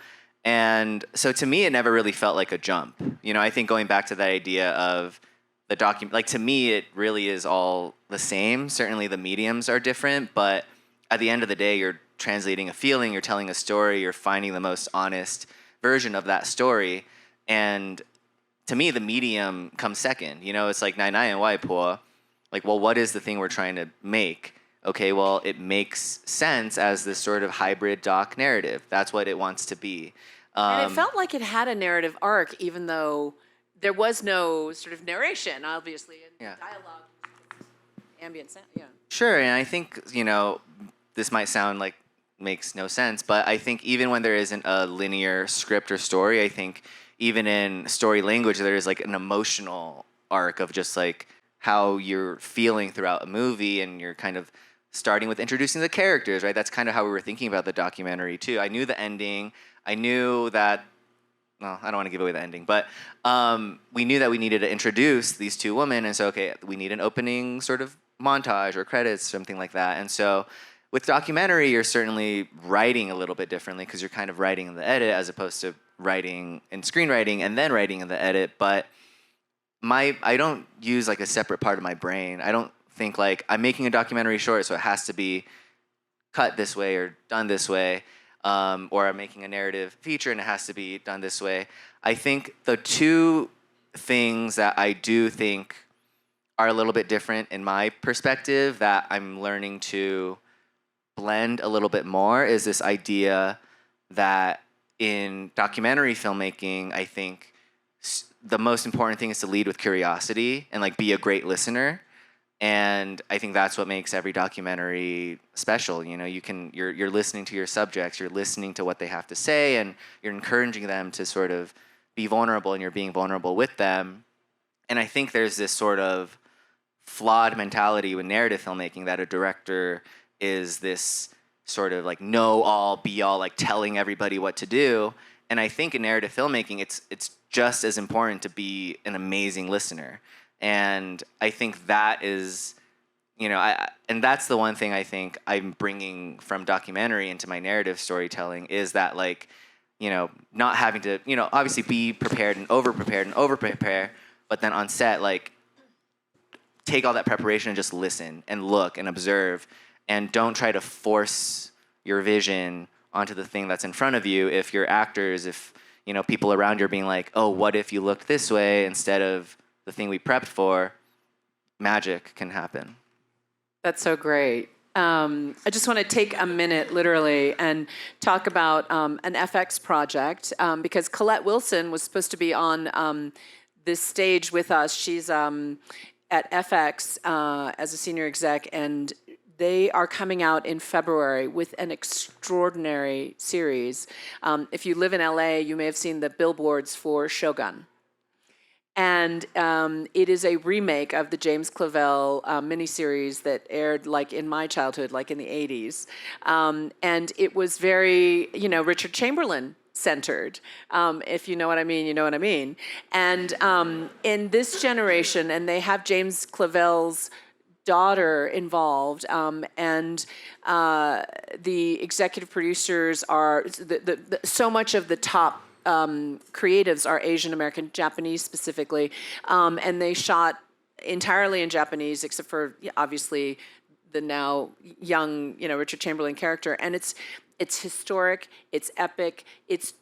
B: And so to me, it never really felt like a jump. I think going back to that idea of the to me, it really is all the same. Certainly the mediums are different, but at the end of the day, you're translating a feeling, you're telling a story, you're finding the most honest version of that story. And to me, the medium comes second. It's like Nai Nai and Wai Po. Well, what is the thing we're trying to make? Okay, well, it makes sense as this sort of hybrid doc narrative. That's what it wants to be.
A: And it felt like it had a narrative arc, even though there was no sort of narration, obviously, and dialogue, ambient sound, yeah.
B: Sure, and I think, this might sound like makes no sense, but I think even when there isn't a linear script or story, I think even in story language, there is an emotional arc of just how you're feeling throughout a movie, and you're kind of starting with introducing the characters, right? That's kind of how we were thinking about the documentary too. I knew the ending. I knew that, well, I don't want to give away the ending, but we knew that we needed to introduce these two women, and so, okay, we need an opening sort of montage or credits, something like that. And so with documentary, you're certainly writing a little bit differently, because you're kind of writing in the edit as opposed to writing in screenwriting and then writing in the edit. But I don't use a separate part of my brain. I don't think I'm making a documentary short, so it has to be cut this way or done this way, or I'm making a narrative feature and it has to be done this way. I think the two things that I do think are a little bit different in my perspective that I'm learning to blend a little bit more is this idea that in documentary filmmaking, I think the most important thing is to lead with curiosity and be a great listener. And I think that's what makes every documentary special. You're listening to your subjects, you're listening to what they have to say, and you're encouraging them to sort of be vulnerable, and you're being vulnerable with them. And I think there's this sort of flawed mentality with narrative filmmaking that a director is this sort of know all, be all, telling everybody what to do. And I think in narrative filmmaking, it's just as important to be an amazing listener. And I think that is, and that's the one thing I think I'm bringing from documentary into my narrative storytelling is that not having to, obviously be prepared and over-prepare, but then on set, take all that preparation and just listen and look and observe, and don't try to force your vision onto the thing that's in front of you. If you're actors, if people around you are being like, oh, what if you looked this way instead of the thing we prepped for, magic can happen.
A: That's so great. I just want to take a minute, literally, and talk about an FX project, because Colette Wilson was supposed to be on this stage with us. She's at FX as a senior exec, and they are coming out in February with an extraordinary series. If you live in LA, you may have seen the billboards for Shogun. And it is a remake of the James Clavell miniseries that aired like in my childhood, like in the 80s. And it was very, Richard Chamberlain centered. If you know what I mean, you know what I mean. And in this generation, and they have James Clavell's daughter involved, and the executive producers are, so much of the top creatives are Asian American, Japanese specifically, and they shot entirely in Japanese, except for obviously the now young, Richard Chamberlain character. And it's historic, it's epic, it's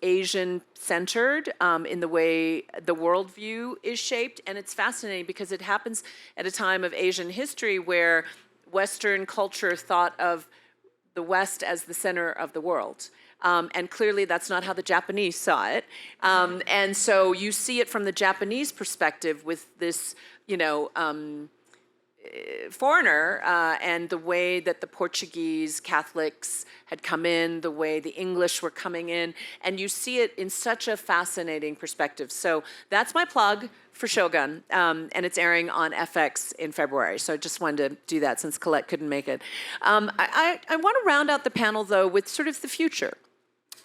A: Asian centered in the way the worldview is shaped, and it's fascinating because it happens at a time of Asian history where Western culture thought of the West as the center of the world. And clearly that's not how the Japanese saw it. And so you see it from the Japanese perspective with this, foreigner, and the way that the Portuguese Catholics had come in, the way the English were coming in, and you see it in such a fascinating perspective. So that's my plug for Shogun, and it's airing on FX in February. So I just wanted to do that since Colette couldn't make it. I want to round out the panel, though, with sort of the future.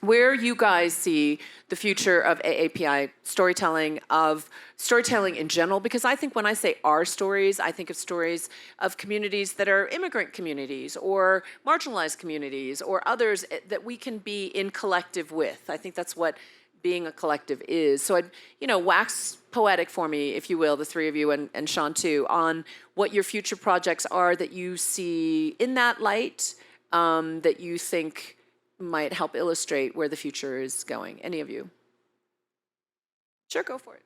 A: Where you guys see the future of AAPI storytelling, of storytelling in general, because I think when I say our stories, I think of stories of communities that are immigrant communities or marginalized communities or others that we can be in collective with. I think that's what being a collective is. So I'd, wax poetic for me, if you will, the three of you and Sean too, on what your future projects are that you see in that light, that you think might help illustrate where the future is going. Any of you? Sure, go for it.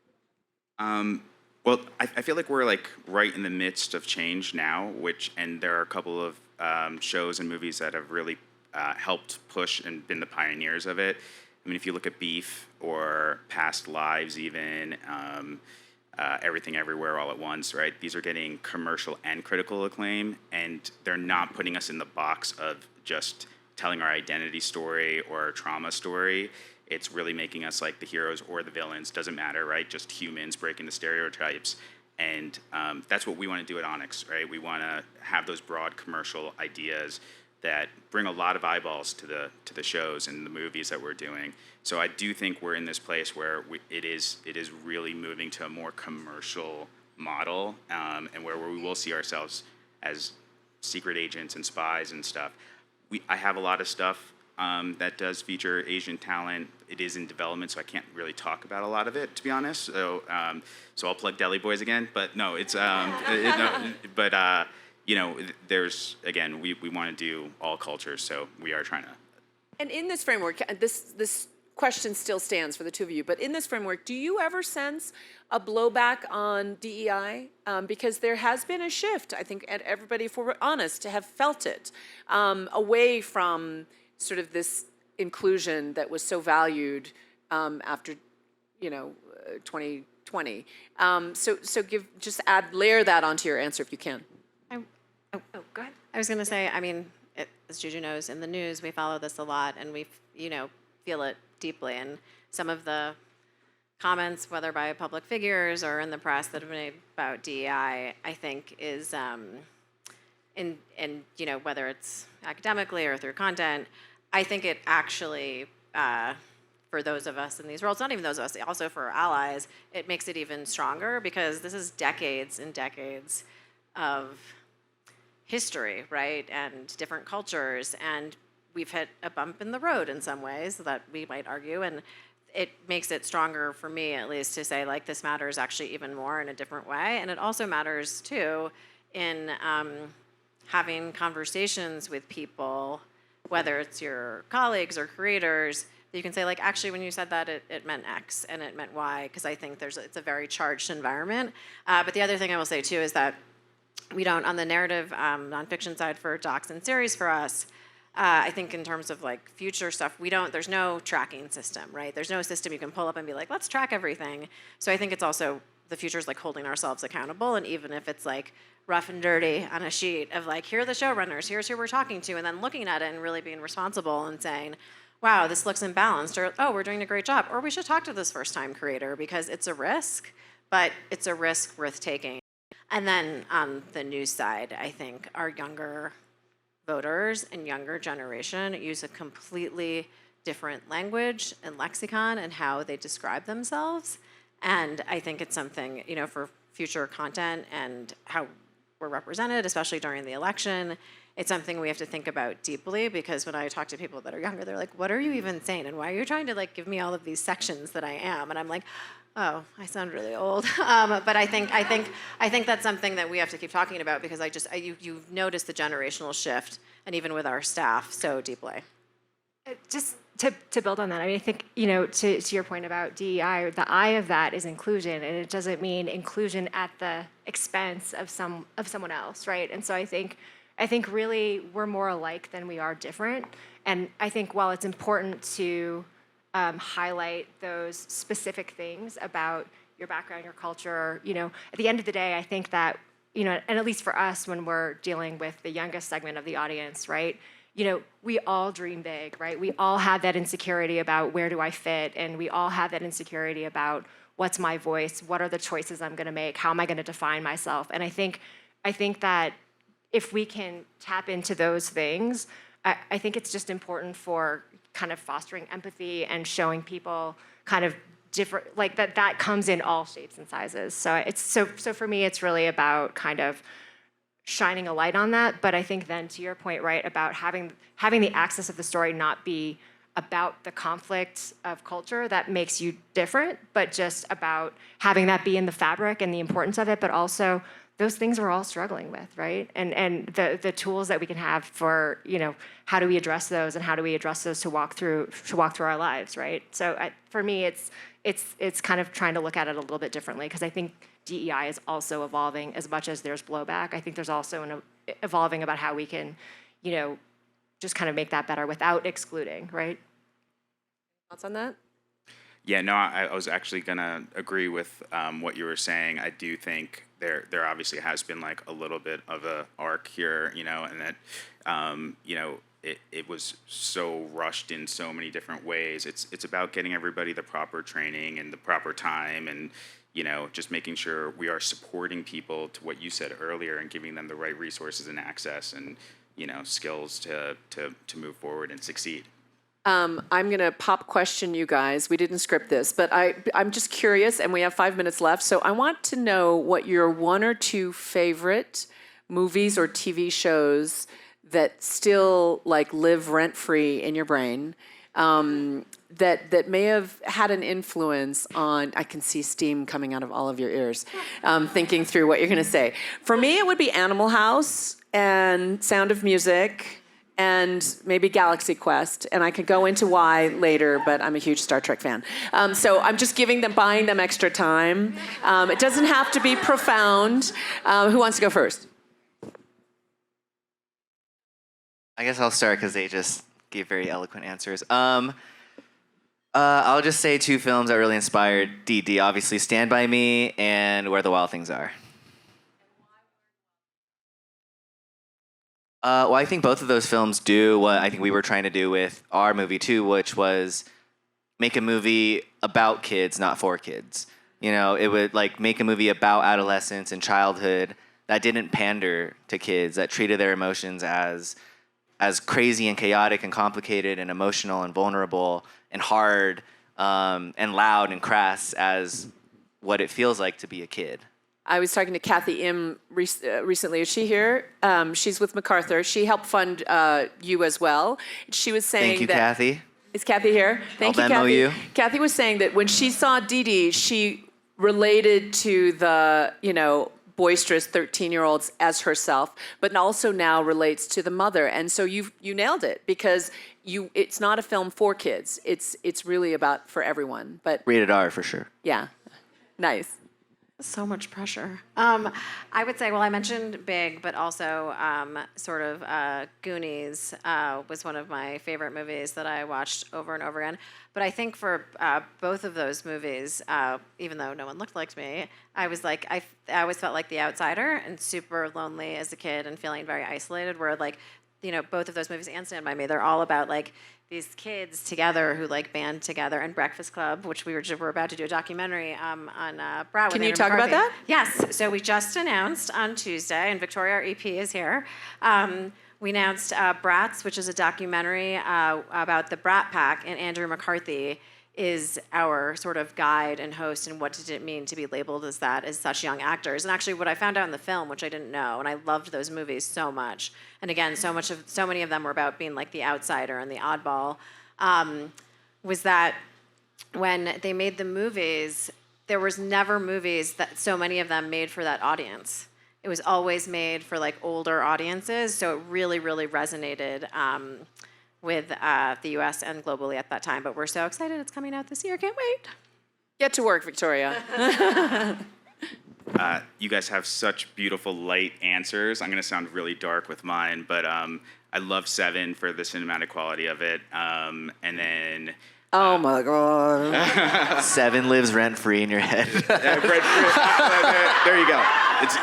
D: Well, I feel like we're like right in the midst of change now, and there are a couple of shows and movies that have really helped push and been the pioneers of it. I mean, if you look at Beef or Past Lives even, Everything Everywhere All at Once, right? These are getting commercial and critical acclaim, and they're not putting us in the box of just telling our identity story or our trauma story. It's really making us like the heroes or the villains, doesn't matter, right? Just humans breaking the stereotypes. And that's what we want to do at Onyx, right? We want to have those broad commercial ideas that bring a lot of eyeballs to the shows and the movies that we're doing. So I do think we're in this place where it is really moving to a more commercial model, and where we will see ourselves as secret agents and spies and stuff. I have a lot of stuff that does feature Asian talent. It is in development, so I can't really talk about a lot of it, to be honest. So I'll plug Deli Boys again. But no, it's there's again, we want to do all cultures, so we are trying to.
A: And in this framework, this question still stands for the two of you. But in this framework, do you ever sense a blowback on DEI? Because there has been a shift, I think, and everybody, if we're honest, to have felt it, away from sort of this inclusion that was so valued after, 2020. So layer that onto your answer if you can.
E: Go ahead.
C: I was going to say, I mean, as Juju knows, in the news, we follow this a lot, and we, feel it deeply. And some of the comments, whether by public figures or in the press that have been made about DEI, I think is, whether it's academically or through content, I think it actually, for those of us in these roles, not even those of us, also for allies, it makes it even stronger because this is decades and decades of history, right, and different cultures, and we've hit a bump in the road in some ways that we might argue, and it makes it stronger for me, at least, to say, like, this matters actually even more in a different way. And it also matters, too, in having conversations with people, whether it's your colleagues or creators, that you can say, like, actually, when you said that, it meant X and it meant Y, because I think it's a very charged environment. But the other thing I will say, too, is that we don't, on the narrative nonfiction side for docs and series for us, I think in terms of like future stuff, there's no tracking system, right? There's no system you can pull up and be like, let's track everything. So I think it's also, the future is like holding ourselves accountable. And even if it's like rough and dirty on a sheet of like, here are the showrunners, here's who we're talking to, and then looking at it and really being responsible and saying, wow, this looks imbalanced, or, oh, we're doing a great job, or we should talk to this first-time creator, because it's a risk, but it's a risk worth taking. And then on the news side, I think our younger voters and younger generation use a completely different language and lexicon and how they describe themselves. And I think it's something, for future content and how we're represented, especially during the election, it's something we have to think about deeply, because when I talk to people that are younger, they're like, what are you even saying? And why are you trying to like give me all of these sections that I am? And I'm like, oh, I sound really old. But I think that's something that we have to keep talking about, because you've noticed the generational shift, and even with our staff, so deeply.
E: Just to build on that, I mean, I think, to your point about DEI, the I of that is inclusion, and it doesn't mean inclusion at the expense of someone else, right? And so I think really we're more alike than we are different. And I think while it's important to highlight those specific things about your background, your culture, at the end of the day, I think that, and at least for us, when we're dealing with the youngest segment of the audience, right, we all dream big, right? We all have that insecurity about where do I fit, and we all have that insecurity about what's my voice, what are the choices I'm gonna make, how am I gonna define myself? And I think that if we can tap into those things, I think it's just important for kind of fostering empathy and showing people kind of different, like that comes in all shapes and sizes. So so for me, it's really about kind of shining a light on that. But I think then, to your point, right, about having the access of the story not be about the conflict of culture that makes you different, but just about having that be in the fabric and the importance of it, but also those things we're all struggling with, right? And the tools that we can have for, how do we address those, and how do we address those to walk through our lives, right? So for me, it's kind of trying to look at it a little bit differently, because I think DEI is also evolving as much as there's blowback. I think there's also an evolving about how we can, just kind of make that better without excluding, right?
A: Thoughts on that?
D: Yeah, no, I was actually gonna agree with what you were saying. I do think there obviously has been like a little bit of a arc here, and that it was so rushed in so many different ways. It's about getting everybody the proper training and the proper time, and just making sure we are supporting people, to what you said earlier, and giving them the right resources and access and skills to move forward and succeed.
A: I'm going to pop question you guys. We didn't script this, but I'm just curious, and we have 5 minutes left. So I want to know what your one or two favorite movies or TV shows that still like live rent-free in your brain, that may have had an influence on. I can see steam coming out of all of your ears, thinking through what you're going to say. For me, it would be Animal House and Sound of Music, and maybe Galaxy Quest, and I could go into why later, but I'm a huge Star Trek fan. So I'm just buying them extra time. It doesn't have to be profound. Who wants to go first?
B: I guess I'll start, because they just gave very eloquent answers. I'll just say two films that really inspired Didi, obviously Stand By Me and Where the Wild Things Are. Well, I think both of those films do what I think we were trying to do with our movie too, which was make a movie about kids, not for kids. It would like make a movie about adolescence and childhood that didn't pander to kids, that treated their emotions as crazy and chaotic and complicated and emotional and vulnerable and hard and loud and crass as what it feels like to be a kid.
A: I was talking to Kathy Im recently. Is she here? She's with MacArthur. She helped fund you as well. She was saying
B: Thank you,
A: that,
B: Kathy.
A: Is Kathy here? Thank
B: I'll
A: you,
B: Venmo
A: Kathy.
B: you.
A: Kathy was saying that when she saw Didi, she related to the, boisterous 13-year-olds as herself, but also now relates to the mother. And so you nailed it, because it's not a film for kids. It's really about for everyone. But
B: Rated R for sure.
A: yeah, nice.
C: So much pressure. I would say, well, I mentioned Big, but also Goonies was one of my favorite movies that I watched over and over again. But I think for both of those movies, even though no one looked like me, I was like, I always felt like the outsider and super lonely as a kid and feeling very isolated. Where both of those movies and Stand By Me, they're all about these kids together who band together, and Breakfast Club, which we're about to do a documentary on Broward.
A: Can you talk about that?
C: Yes. So we just announced on Tuesday, and Victoria, our EP, is here. We announced Brats, which is a documentary about the Brat Pack, and Andrew McCarthy is our sort of guide and host, and what did it mean to be labeled as that as such young actors. And actually what I found out in the film, which I didn't know, and I loved those movies so much, and again, so many of them were about being the outsider and the oddball, was that when they made the movies, there was never movies that so many of them made for that audience. It was always made for older audiences, so it really, really resonated with the U.S. and globally at that time. But we're so excited it's coming out this year. Can't wait.
A: Get to work, Victoria.
D: You guys have such beautiful, light answers. I'm going to sound really dark with mine, but I love Seven for the cinematic quality of it. And then...
A: Oh, my God.
B: Seven lives rent-free in your head.
D: There you go.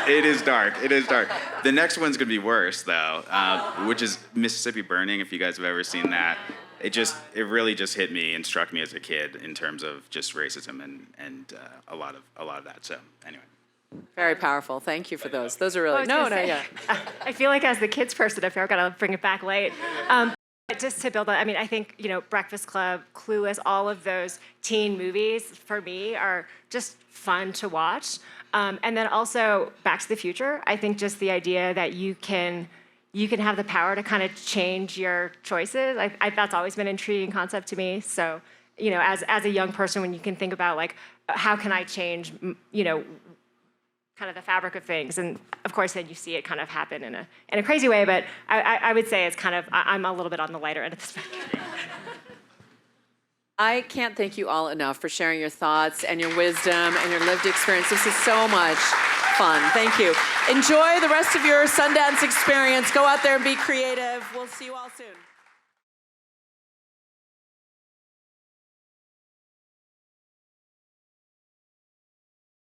D: It is dark. It is dark. The next one's going to be worse, though, which is Mississippi Burning, if you guys have ever seen that. It really just hit me and struck me as a kid in terms of just racism and a lot of that. So anyway.
A: Very powerful. Thank you for those. Those are really... Yeah.
E: I feel like as the kids person, I feel I've got to bring it back late. Just to build on, I think, Breakfast Club, Clueless, all of those teen movies, for me, are just fun to watch. And then also, Back to the Future, I think just the idea that you can have the power to kind of change your choices, that's always been an intriguing concept to me. So, as a young person, when you can think about, how can I change, kind of the fabric of things, and of course then you see it kind of happen in a crazy way, but I would say it's kind of, I'm a little bit on the lighter end of the spectrum.
A: I can't thank you all enough for sharing your thoughts and your wisdom and your lived experience. This is so much fun. Thank you. Enjoy the rest of your Sundance experience. Go out there and be creative. We'll see you all soon.